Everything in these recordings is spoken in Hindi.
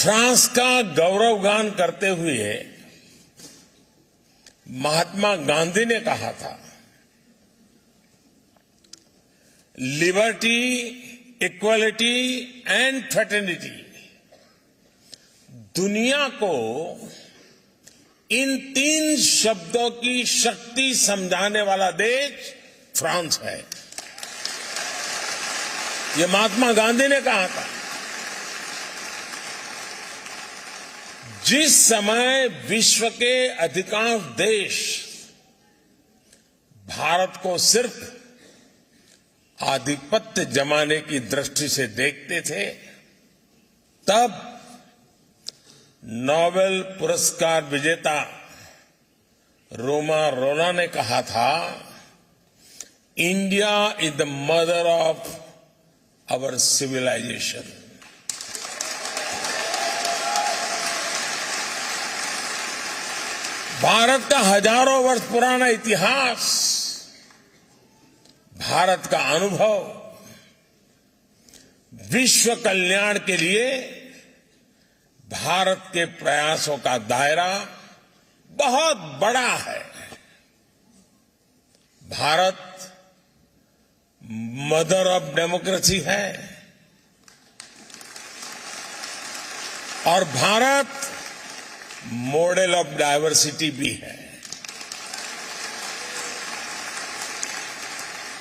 फ्रांस का गौरवगान करते हुए महात्मा गांधी ने कहा था, लिबर्टी, इक्वलिटी एंड फ्रेटर्निटी। दुनिया को इन 3 शब्दों की शक्ति समझाने वाला देश फ्रांस है। ये महात्मा गांधी ने कहा था। जिस समय विश्व के अधिकांश देश भारत को सिर्फ आधिपत्य जमाने की दृष्टि से देखते थे, तब नोबेल पुरस्कार विजेता रोमा रोना ने कहा था, India is the mother of our civilization. Bharat का हजारों वर्ष पुराना इतिहास, भारत का अनुभव विश्व कल्याण के लिए भारत के प्रयासों का दायरा बहुत बड़ा है। भारत मदर ऑफ डेमोक्रेसी है और भारत मॉडल ऑफ डायवर्सिटी भी है।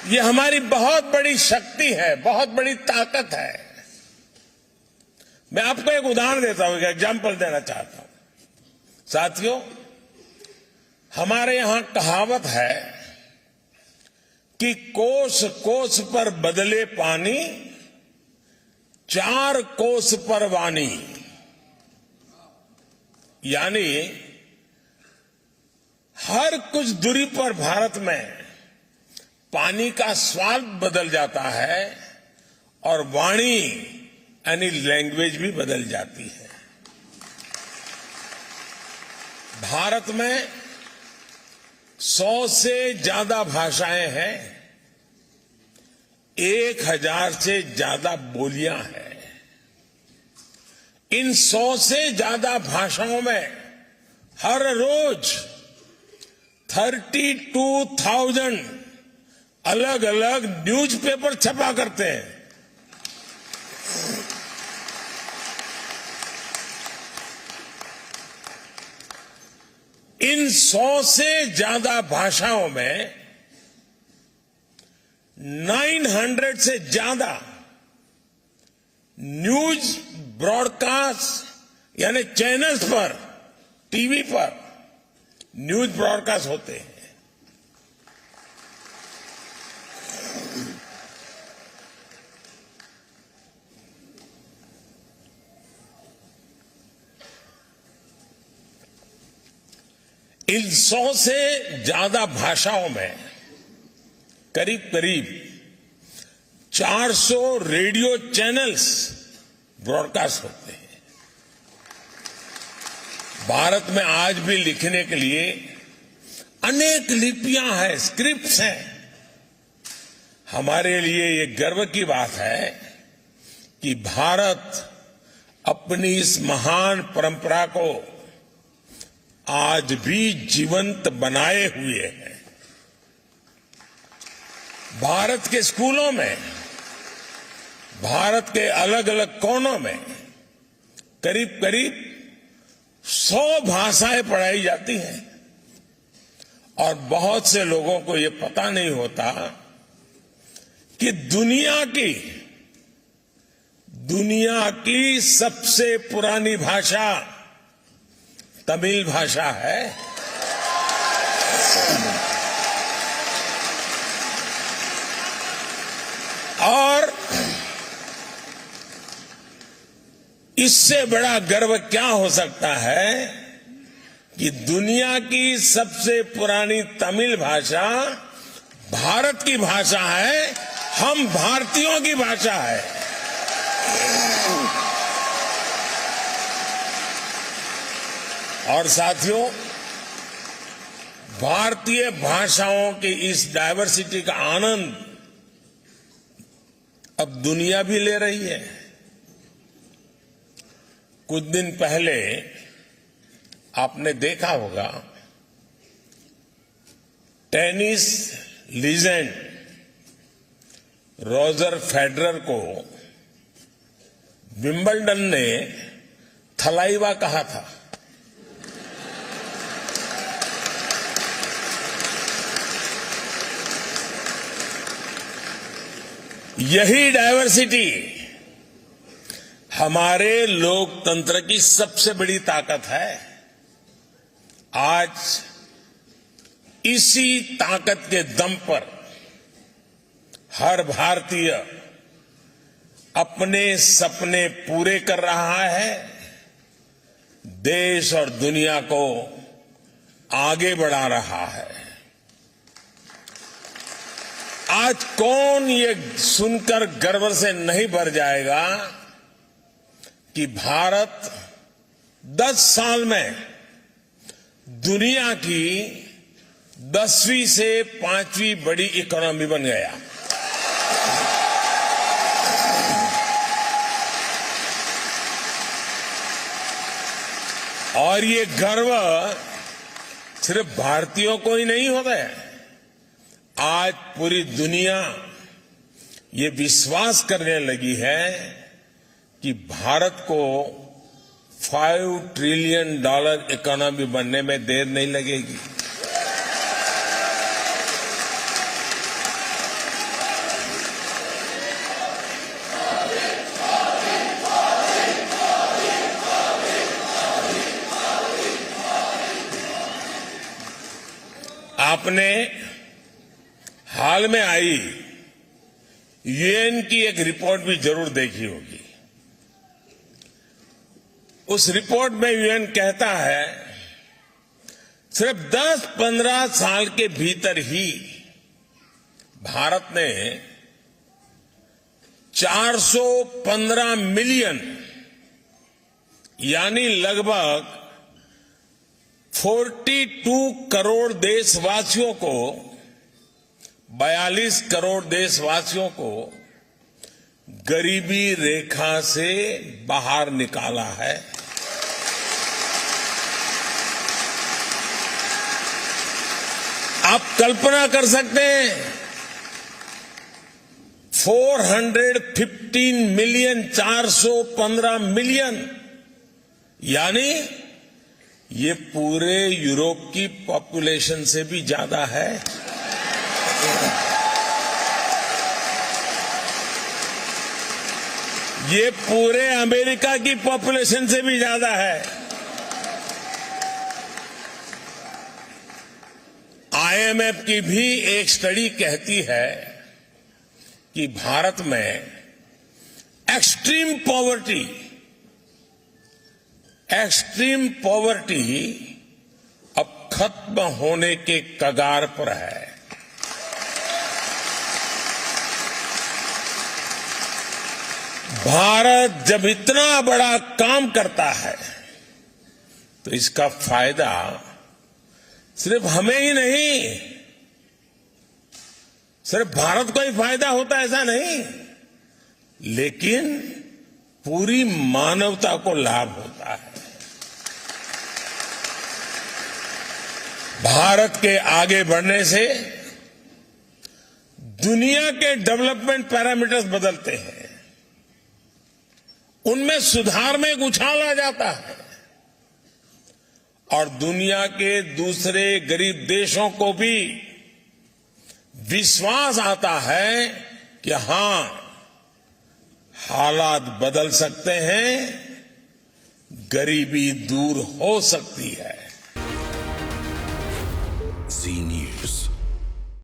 ये हमारी बहुत बड़ी शक्ति है, बहुत बड़ी ताकत है। मैं आपको एक उदाहरण देता हूं, एक एग्जाम्पल देना चाहता हूं। साथियों, हमारे यहां कहावत है कि कोस कोस पर बदले पानी, 4 कोस पर वाणी। यानी हर कुछ दूरी पर भारत में पानी का स्वाद बदल जाता है और वाणी यानी लैंग्वेज भी बदल जाती है। भारत में 100 से ज्यादा भाषाएं हैं, 1000 से ज्यादा बोलियां हैं। इन 100 से ज्यादा भाषाओं में हर रोज 32,000 अलग अलग न्यूज़पेपर छपा करते हैं। इन 100 से ज्यादा भाषाओं में 900 से ज्यादा न्यूज ब्रॉडकास्ट यानी चैनल्स पर, टीवी पर न्यूज ब्रॉडकास्ट होते हैं। इन 100 से ज्यादा भाषाओं में करीब करीब 400 रेडियो चैनल्स ब्रॉडकास्ट होते हैं। भारत में आज भी लिखने के लिए अनेक लिपियां हैं, स्क्रिप्ट्स हैं। हमारे लिए ये गर्व की बात है कि भारत अपनी इस महान परंपरा को आज भी जीवंत बनाए हुए है। भारत के स्कूलों में, भारत के अलग अलग कोनों में करीब करीब 100 भाषाएं पढ़ाई जाती हैं और बहुत से लोगों को ये पता नहीं होता कि दुनिया की सबसे पुरानी भाषा तमिल भाषा है। और इससे बड़ा गर्व क्या हो सकता है कि दुनिया की सबसे पुरानी तमिल भाषा भारत की भाषा है, हम भारतीयों की भाषा है। और साथियों, भारतीय भाषाओं की इस डायवर्सिटी का आनंद अब दुनिया भी ले रही है। कुछ दिन पहले आपने देखा होगा टेनिस लीजेंड रॉजर फेडरर को विंबलडन ने थलाइवा कहा था। यही डायवर्सिटी हमारे लोकतंत्र की सबसे बड़ी ताकत है। आज इसी ताकत के दम पर हर भारतीय अपने सपने पूरे कर रहा है, देश और दुनिया को आगे बढ़ा रहा है। आज कौन ये सुनकर गर्व से नहीं भर जाएगा कि भारत 10 साल में दुनिया की 10वीं से 5वीं बड़ी इकोनॉमी बन गया। और ये गर्व सिर्फ भारतीयों को ही नहीं होता है। आज पूरी दुनिया ये विश्वास करने लगी है कि भारत को $5 ट्रिलियन इकोनॉमी बनने में देर नहीं लगेगी। आपने हाल में आई यूएन की एक रिपोर्ट भी जरूर देखी होगी। उस रिपोर्ट में यूएन कहता है सिर्फ 10-15 साल के भीतर ही भारत ने 415 मिलियन यानी लगभग 42 करोड़ देशवासियों को 42 करोड़ देशवासियों को गरीबी रेखा से बाहर निकाला है। आप कल्पना कर सकते हैं 415 मिलियन 415 मिलियन यानी ये पूरे यूरोप की पॉपुलेशन से भी ज्यादा है। ये पूरे अमेरिका की पॉपुलेशन से भी ज्यादा है। आईएमएफ की भी एक स्टडी कहती है कि भारत में एक्सट्रीम पॉवर्टी अब खत्म होने के कगार पर है। भारत जब इतना बड़ा काम करता है तो इसका फायदा सिर्फ हमें ही नहीं, सिर्फ भारत को ही फायदा होता ऐसा नहीं, लेकिन पूरी मानवता को लाभ होता है। भारत के आगे बढ़ने से दुनिया के डेवलपमेंट पैरामीटर्स बदलते हैं, उनमें सुधार में एक उछाल आ जाता है और दुनिया के दूसरे गरीब देशों को भी विश्वास आता है कि हां, हालात बदल सकते हैं, गरीबी दूर हो सकती है।